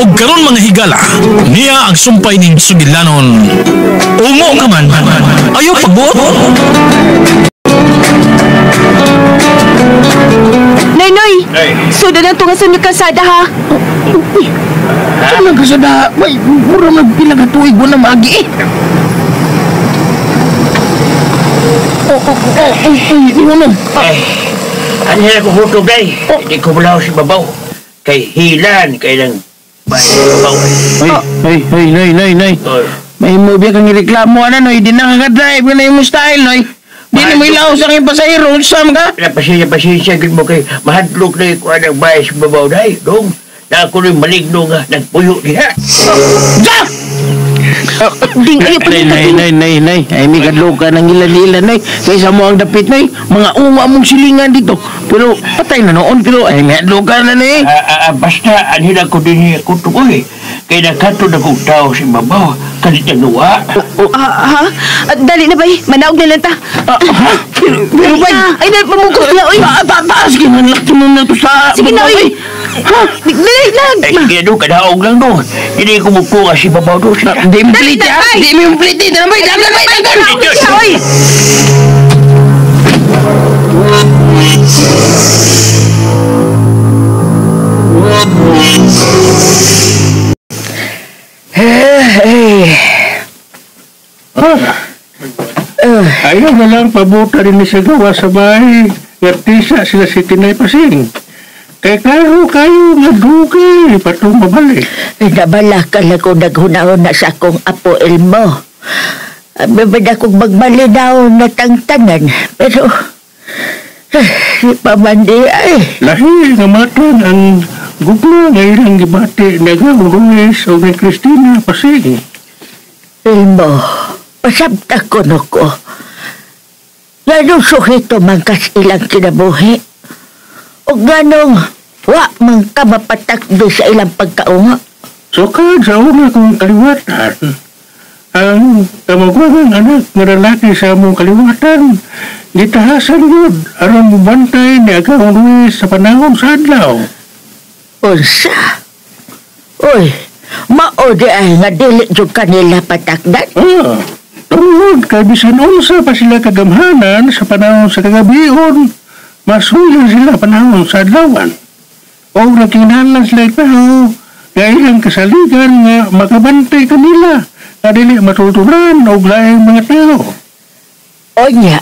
O karon mga higala, niya ang sumpay ning sugilanon. Ungo ka man, ayaw pagbuot. Noy! Suda na ito nga sa kasada ha. Saan lang kasada? May mura magpila ka tuig mo na magi eh. Di mo na. Ano yan ako hutog day? Hindi ko malaw si babaw. Kay hilan, kay lang bahay si babaw. Nay. May mo biya kang ireklamo na, Noy. Di na kakadrive ka na yung style, Noy. Di na mo ilaw sa aking pasahero. Saan ka? Pasensya, gid mo kay mahadlok na yung kuha ng bahay si babaw day. Dong, na ako rin maligno nga, nagpuyo niya. Jack! Ding, ayaw pa Nay. Ay, may kadlo ka ng ilan-ilan, Nay. Kaysa mo ang dapit, Nay. Mga unga mong silingan dito. Pero, patay na noon. Pero, ay, may kadlo ka na, Nay. Basta, anila ko din niya kutukoy. Kaya nakato na kong tao si babaw. Kalitanuwa. Ha? Dali na ba eh? Manaog na lang ta. Pero ba? Ay, pamukot na, oy. Taas ka man. Lakto mo na to sa... Sige na, oy. Dali lang. Ay, sige doon, kadaog lang doon. Hindi ko mupunga si babaw doon siya. Hindi mo pliti, ha? Hindi mo pliti. Dagan! Oy! Ayaw na lang pabuta rin ni sa gawa sa bahay. Ngatisa sila si Tinay Pasing. Kay kayo nga dugay, patong mabalik. Nabala ka na kung naghunahon na sa akong apo Elmo. Babad akong magmalinaw na tangtanan. Pero, si Pamandi ay... Lahi nga matan ang gugma nga ilang gibati ni Agawang Ruiz o ni Cristina Pasing. Elmo, pasabta ko no ko. Ganong suhito man kas ilang kinabuhi. O ganong wa man ka mapatakdo sa ilang pagkaunga. So sa una kong kaliwatan, ang kamagwagang anak nga lalaki sa among kaliwatan, gitahasan yun, aron mo bantay ni Agawang Ruiz sa panahon sa adlaw. Unsa? Uy, maode ay nga dili jud kanila patakdan. Tungod kay bisan unsa pa sila kagamhanan sa panahon sa kagabion, masuyan sila panahon sa adlawan. O nakinahanglan sila ikaw, nga ilang kasaligan nga makabantay kanila, nga dili matutulan o laing mga tao. O niya,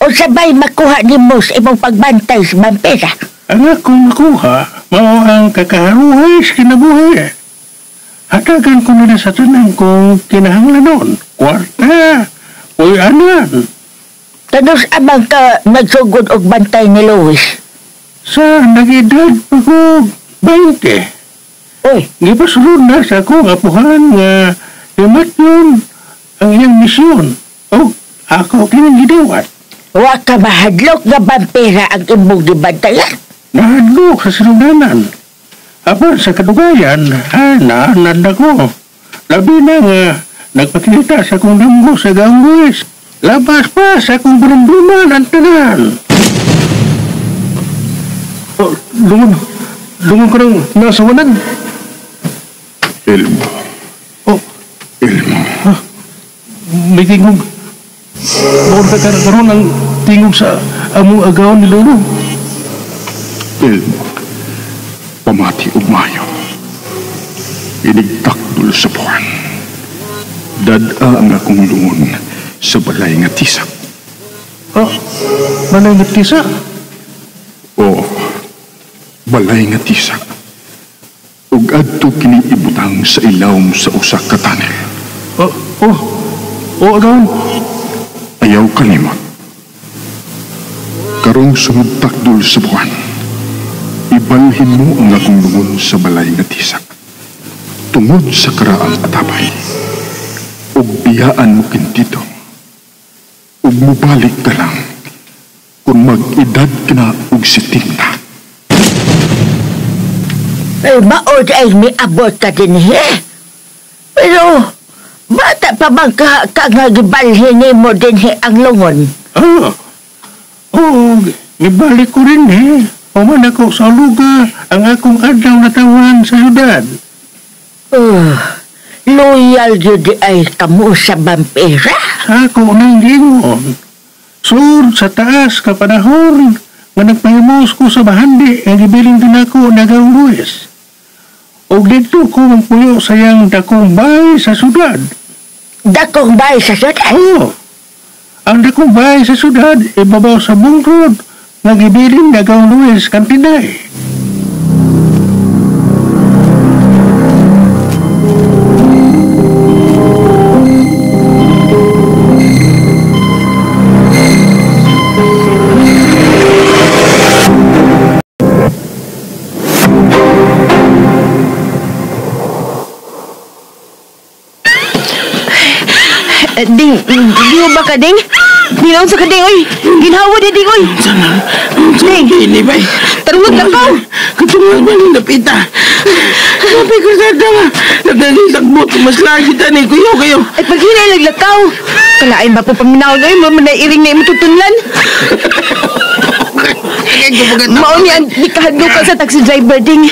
o sabay makuha ni mo sa imong pagbantay sa vampira. Ang akong makuha, mao ang kakaharuhay sa kinabuhi. Hatagan ko nila sa tanang kong kinahanglan noon. Kwarta, uy anan. Tanos amang ka nagsugod og bantay ni Luis. Sa nag-edad pa ko 20. Uy, Gipasulod na sa akong apuhan nga himat yun ang iyang misyon. O ako kinagidawat. wa ka mahadlok nga vampira ang imong gibantayan. Nahadlok sa silundanan. Apan sa kadugayan, naanad ako. Labi na nga, nagpakita sa akong damgo sa gangwis. Labas pa sa akong barumbuman ang tanan. Lungon ko ng nasawanan. Elmo. Elmo. May tingog. Bawal ka karoon ang tingog sa among agawan ni Lolo. Elmo. Pamati ugmayo. Inigtakdol sa buwan. Dada ang akong lungon sa balay nga tisak. Balay nga tisak? Oo. Balay nga tisak. Ug adto kini ibutang sa ilawom sa usa ka tunnel. Agawan. Ayaw kalimot. Karong sunod takdol sa buwan. Ibalhin mo ang akong lungon sa balay nga tisak. Tungod sa karaang atabay. Ug biyaan mo kintito. Ug mubalik ka lang kung mag-edad ka na ug sitingta. Ay, maod ay miabot ka din Pero, bata pa bang ka nga gibalhin ni mo din ang lungon? Ibalik ko rin Human ako sa lugar ang akong adlaw na tawan sa syudad. Loyal yun di ay kamo sa vampira. Ako nang gingon. Sur sa taas ka panahon nga nagpahimos ko sa bahandi ang gibiling din ako nagang Luis. O dito ko magpuyo sayang dakong bahay sa syudad. Dakong bahay sa syudad? Oo. Ang dakong bahay sa syudad ibabaw sa bungkod nga gibiling nagang Luis Cantinay. Ding, di mo ba ka, Ding? Dinaon sa ka, Ding, oy. Ginhawa di, Ding, oy. Ding, Ini bay. tarungot lang ka. Katungan ba ni napita? Sabi ko sa dama. Nagdagisakbot. Mas lagi tani. Kuyo kayo. Ay, paghinay naglakaw. Kalain ba po paminaw ngayon mo manairing na imututunlan? Mao ni ang ikahadlo ka sa taxi driver, Ding.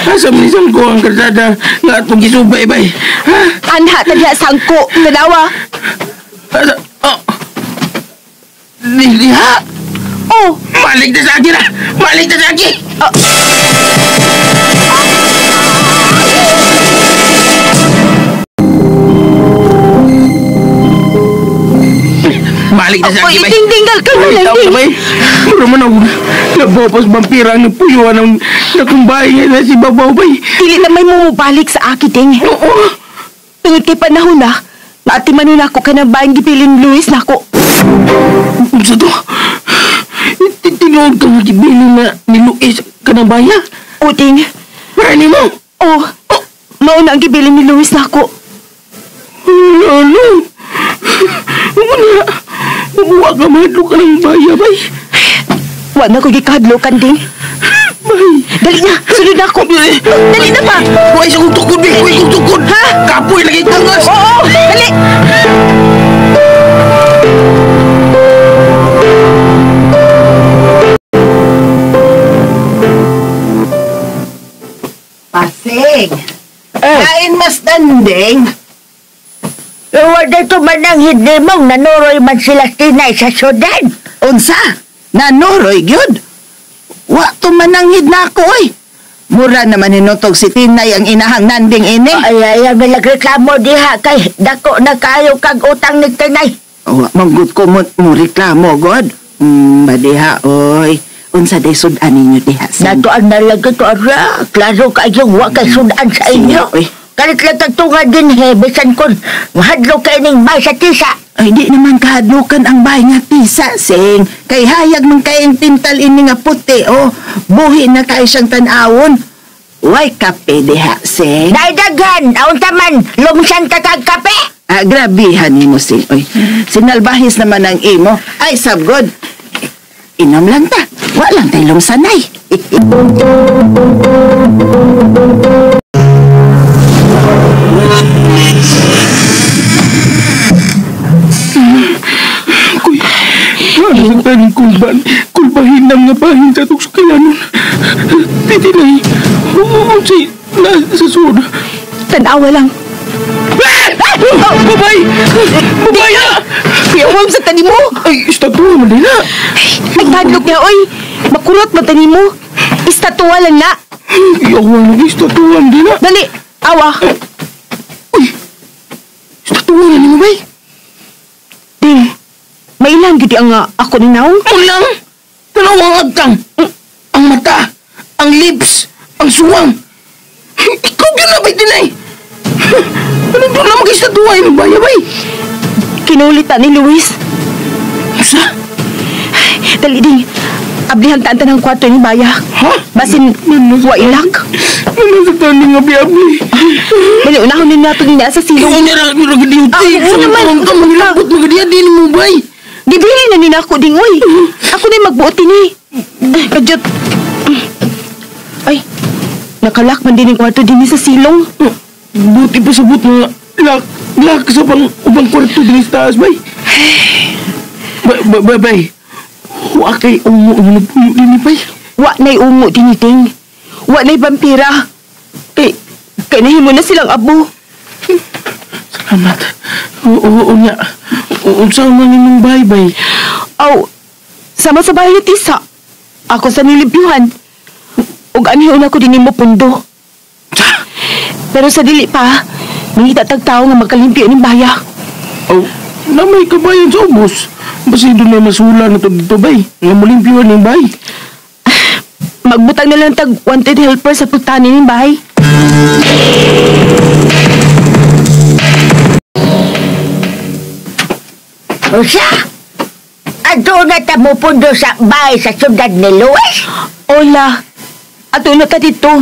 Asam ni ko ang karsada nga atong gisubay bay. Ha? Anha tadya sangko, tanawa. Asa? Oh. Liha. Oh, Malik na sa akin na. Malik na sa akin. Balik na sa oy, akin bay. ding-dinggal ka mo lang, Ding. Mura man ako nagbapas vampira ng puyuan ng nakumbay na si Babaw bay. Dili na may mumubalik sa akin, Ding. Oo. Tungod kay panahon na, naati manin ako ka na ba ang gipilin Luis na ako. Sa to, tinuod ka magibili na ni Luis ka ng baya. O, Ding. Marani mo. Oh, mauna ang gipilin ni Luis na ako. Ano? Umuna, umuha ka mahadlo ka ng baya, bay. Wa na ko gikahadlokan, Ding. Bay. Dali na, sunod na ako. Dali na pa. Huwag sa kong tukod, bay. Huwag kong tukod. Ha? Kapoy lagi tangas. Oo, dali. Pasig! Kain mas danding! Luwa dito man ang hindi mong nanuroy man sila tinay sa syudad. Unsa? Nanoroy gyud. Wa to mananghid na ako oy. Mura naman hinutog si Tinay ang inahang nanding ini. Ay, nagreklamo diha kay dako na kayo kag utang ni tinay. Wa manggut ko mo reklamo god. Badiha oy. Unsa day sudan ninyo diha? Nato ang nalaga to ara. Klaro kayong wa kay sudan sa inyo. Oy. Kalit lang tagtunga din he, bisan kon mahadlo kay ning bay sa tisa. Ay di naman kahadlukan ang bahay nga tisa, sing. Kay hayag man kayong tintal ini nga puti, oh. Buhi na kayo siyang tanawon. Way kape diha, sing. Daidaghan, aun taman, lumsan ka kag kape. Grabihan ni mo, sing. Oy, sinalbahis naman ang imo. Ay, sabgod. Inom lang ta. Walang taylong sanay. Ang taning kulbahin ng nga bahin sa tukskilanon. Titinay, si na sa sud. Tanawa lang. Babay! Babay na! Piyawam sa tani mo. Ay, istatwa mo din na. Ay, tadlok niya, oy. Makulot mo tani mo. Istatwa lang na. Iyawan ng istatuan din na. Dali, awa. Uy, istatuan na mo bay? Ding, may ilang gidi ang ako ni Naong. Ulang! Dalawang agkang. Ang mata, ang lips, ang suwang. Ikaw yun na ba'y tinay? Ano doon na mag-istatuwa yung baya ba'y? Kinulitan ni Luis. Sa? Dali, Ding. Ablihan tanta ng kwarto ni Baya. Ha? Basin, wa ilak. Ano sa taning abli-abli? Dali, unahon din nato ni sa silong. Ikaw niya na nagadiuti. Ano naman? Ka manilabot magadiadin mo ba'y? Gibili na nila ako, Ding, oy. Ako na yung magbuoti ni. Kadyot. Ay, nakalak man din yung kwarto din sa silong. Buti pa sabot nga. Lak sa ubang kwarto din sa taas, bay. Bay. Huwag kay umo ang nagpuyo din ni bay. Wa na'y umo din, Ding. Wa na'y vampira. Kay, Kay nahimo na silang abo. Salamat. Oo niya. Unsa man nimong baybay? Aw, sama sa bahay ni Tisa. Ako sa nilibyuhan. Ug anhiyon ako din mo pundo. Pero sa dili pa, may tag-tao nga magkalimpyo ning baya. Oh, na may kabayan sa ubos. Basi doon may masula na ito bay. Nga mulimpyuan ng bay. Magbutang na lang tag wanted helper sa pagtani ning bahay. Usa! Ato na ta mupundo sa bahay sa syudad ni Luis? Ola, ato na ta dito.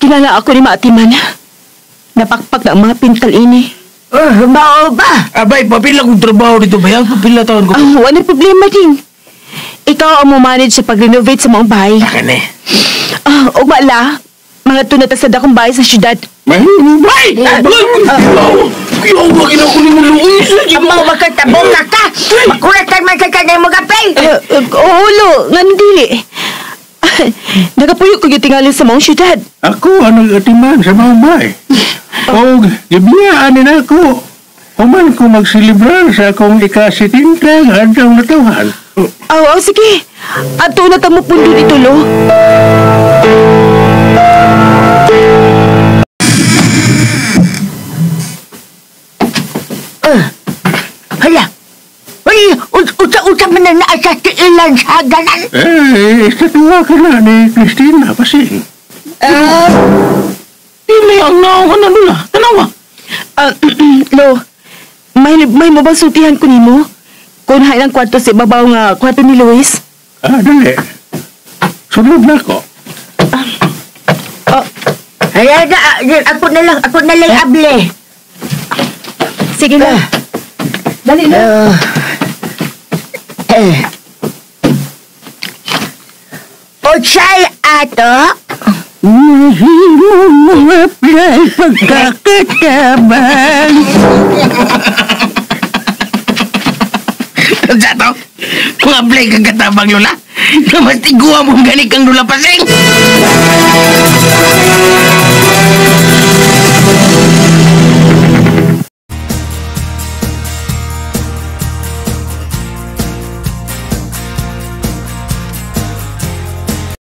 Kilala ako ni Maatiman. Napakpak na ang mga pintal ini. Mao ba? Abay, papila kong trabaho dito bay. Ang papila taon ko. Wala problema din. Ikaw ang mo-manage sa pag-renovate sa mga bahay. Akan eh. O mala, mga tunata sa dakong bahay sa syudad. Bay! Kiyaw ba kinakunin mo Luis? Ang mga magkatabong na ka! Makulatan man sa kanay mo gapay! Ulo, nga dili. Nagapuyo ko yung tingalin sa mga syudad. Ako ang nag-atiman sa mga bay. O gibiyaan din ako. Human ko magsilibrar sa akong ika-70 adlaw na tawhan. Sige. Ato na tamo pundo dito, lo. Hala! Uta man na naasa tiilan sa haganan! Sa tuwa ka na ni Christina pasing. Hindi ang nawa na nula. Tanawa. Lo, may mabasutihan ko nimo. Kung hay ng kwarto sa ibabaw nga kwarto ni Luis. Dali. Sunod na ako. Hala na, ako na lang able. Sige na. Dali na. Utsay ato? Mahimo mga play pagkakatabang. Sa to? Mga play kang katabang lula. Namatiguan mong ganik ang lula pasing.